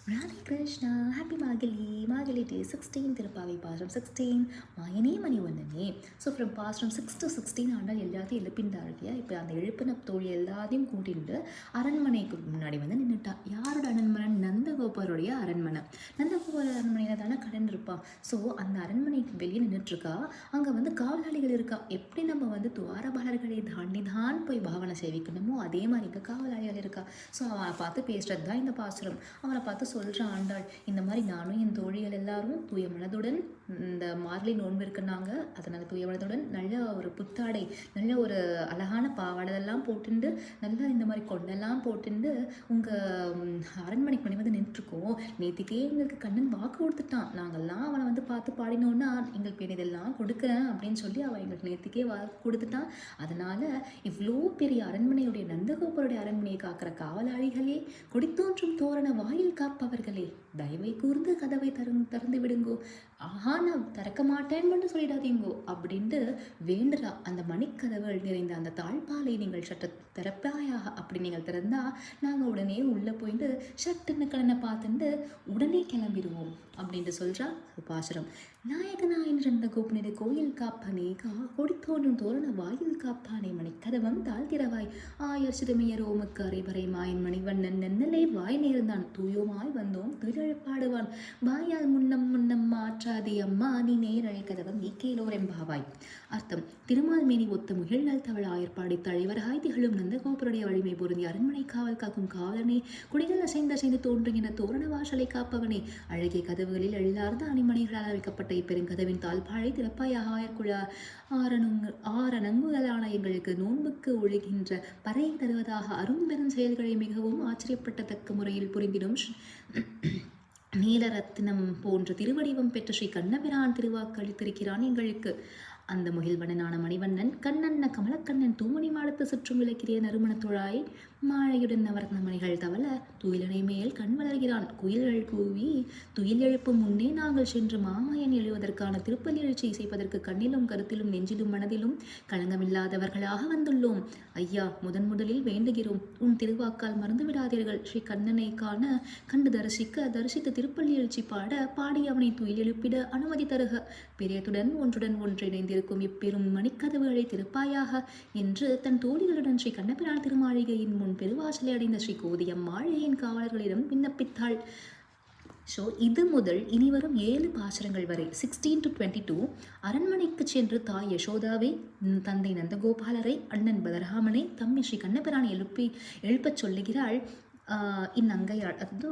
Radhe Krishna, happy மார்கழி. மார்கழி டே 16 திருப்பாவை பாசுரம் 16 மாயனே மணிவண்ணனே. So from பாசுரம் 6 to 16 ஆண்டால் எல்லாத்தையும் எழுப்பின்றார் இல்லையா. இப்போ அந்த எழுப்பின தோழி எல்லாத்தையும் கூட்டிட்டு அரண்மனைக்கு முன்னாடி வந்து நின்றுட்டா. யாரோட அரண்மனை? நந்தகோபருடைய அரண்மனை. நந்தகோபர் அரண்மனையில் தானே கடன் இருப்பான். ஸோ அந்த அரண்மனைக்கு வெளியே நின்றுட்டுருக்கா. அங்கே வந்து காவலாளிகள் இருக்கா. எப்படி நம்ம வந்து துவாரபாலர்களை தாண்டி தான் போய் பாவனை சேவிக்கணுமோ அதே மாதிரி இங்கே காவலாளிகள் இருக்கா. ஸோ அவனை பார்த்து பேசுறது தான் இந்த பாசுரம். அவனை பார்த்து சொல்கிற ஆண்டாள், இந்த மாதிரி நானும் என் தோழிகள் எல்லாரும் தூய மனதுடன் இந்த மார்கழி நோன்பு இருக்குன்னாங்க. அதனால் தூய மனதுடன் நல்ல ஒரு புத்தாடை, நல்ல ஒரு அழகான பாவாடெல்லாம் போட்டுண்டு, நல்லா இந்த மாதிரி கொண்டெல்லாம் போட்டுண்டு உங்கள் அரண்மனைக்கு பண்ணி வந்து நின்றுருக்கோம். நேற்றுக்கே எங்களுக்கு கண்ணன் வாக்கு கொடுத்துட்டான். நாங்கள்லாம் அவனை வந்து பார்த்து பாடினோன்னா எங்களுக்கு இதெல்லாம் கொடுக்குறேன் அப்படின்னு சொல்லி அவன் எங்களுக்கு நேற்றுக்கே வாக்கு கொடுத்துட்டான். அதனால் இவ்வளோ பெரிய அரண்மனையுடைய நந்தகோபருடைய அரண்மனையை காக்கிற காவலாளிகளே, கொடித்தோன்றும் தோரண வாயில் காப்பவர்களே, தயவை கூர்ந்து கதவை திறந்து விடுங்கோ. ஆஹா, நான் திறக்க மாட்டேன்னு மட்டும் சொல்லிடாதீங்கோ அப்படின்ட்டு வேண்டுறா. அந்த மணிக்கதவுகள் நிறைந்த அந்த தாழ்பாலை நீங்கள் சட்ட திறப்பாயாக. அப்படி நீங்கள் திறந்தா நாங்கள் உடனே உள்ளே போயிட்டு சட்டுன்னு கடனை பார்த்துட்டு உடனே கிளம்பிடுவோம் அப்படின்ட்டு சொல்கிறா பாசுரம். நாயகனாயின் இருந்த கோபனிட கோயில் காப்பானே கொடித்தோன்றும் தோரண வாயில் காப்பானே மணிக்கதவம் தாழ்த்திரவாய் ஆயர் சிறுமியர் ஓமுக்கு அரைபறை மாயன் மணிவண்ணன் நென்னலே வாய் நேர்ந்தான் தூயோமாய் வந்தோம் திருழப்பாடுவான் வாயால் முன்னம் முன்னம் மாற்றாதே அம்மா நீ நேரழை கதவம் நீக்கேலோர் எம்பாவாய். அர்த்தம்: திருமால் மேனி ஒத்த முகிழ்நாள் தவள் ஆயர்பாடி தலைவராய் திகழும் நந்தகோபருடைய வலிமை பொருந்தி அரண்மனை காவல் காக்கும் காவலனே, குடிகள் அசைந்து தோன்றுகின்ற தோரண வாசலை காப்பவனே, அழகிய கதவுகளில் எழிலார்ந்த அணிமணிகளால் அமைக்கப்பட்ட இப்பெருங்கதவின் தாழ்பாழை திறப்பாயாக ஆயர்குழா ஆரணங்குகளான எங்களுக்கு நோன்புக்கு ஒழுகின்ற பறை தருவதாக அரும்பெரும் செயல்களை மிகவும் ஆச்சரியப்பட்டத்தக்க முறையில் புரிந்திடும் நீலரத்தினம் போன்ற திருவடிவம் பெற்ற ஸ்ரீ கண்ணபிரான் திருவாக்களித்திருக்கிறான் எங்களுக்கு. அந்த முகில்வனனான மணிவண்ணன் கண்ணன்ன கமலக்கண்ணன் தூமணி மாடத்து சுற்றும் விளக்கிறிய நறுமணத்துழாய் மாழையுடன் நவரத்ன மணிகள் தவள துயிலனை மேல் கண் வளர்கிறான். குயில்கள் கூவி துயில் எழுப்பும் முன்னே நாங்கள் சென்று மாமாயன் எழுவதற்கான திருப்பலி எழுச்சி இசைப்பதற்கு கண்ணிலும் கருத்திலும் நெஞ்சிலும் மனதிலும் களங்கமில்லாதவர்களாக வந்துள்ளோம். ஐயா, முதலில் வேண்டுகிறோம், உன் திருவாக்கால் மறந்து விடாதீர்கள். ஸ்ரீ கண்ணனை காண கண்டு தரிசித்து திருப்பள்ளி எழுச்சி பாடி அவனை துயில் எழுப்பிட அனுமதி தருக. பெரியத்துடன் ஒன்றுடன் ஒன்றிணைந்திருக்கும் இப்பெரும் மணிக்கதவுகளை திறப்பாயாக என்று தன் தோழிகளுடன் ஸ்ரீ கண்ணபிரான் திருமாளிகையின் முன் பெருவாசலை அடைந்த ஸ்ரீ கோதியம்மாழையின் காவலர்களிடம் விண்ணப்பித்தாள். ஸோ இது முதல் இனிவரும் 7 பாசுரங்கள் வரை 16 to 22 அரண்மனைக்கு சென்று தாய் யசோதாவை, தந்தை நந்தகோபாலரை, அண்ணன் பலராமனை, தம்பி ஸ்ரீ கண்ணபிரானை எழுப்பச் சொல்லுகிறாள் இந்நங்கையாள். அது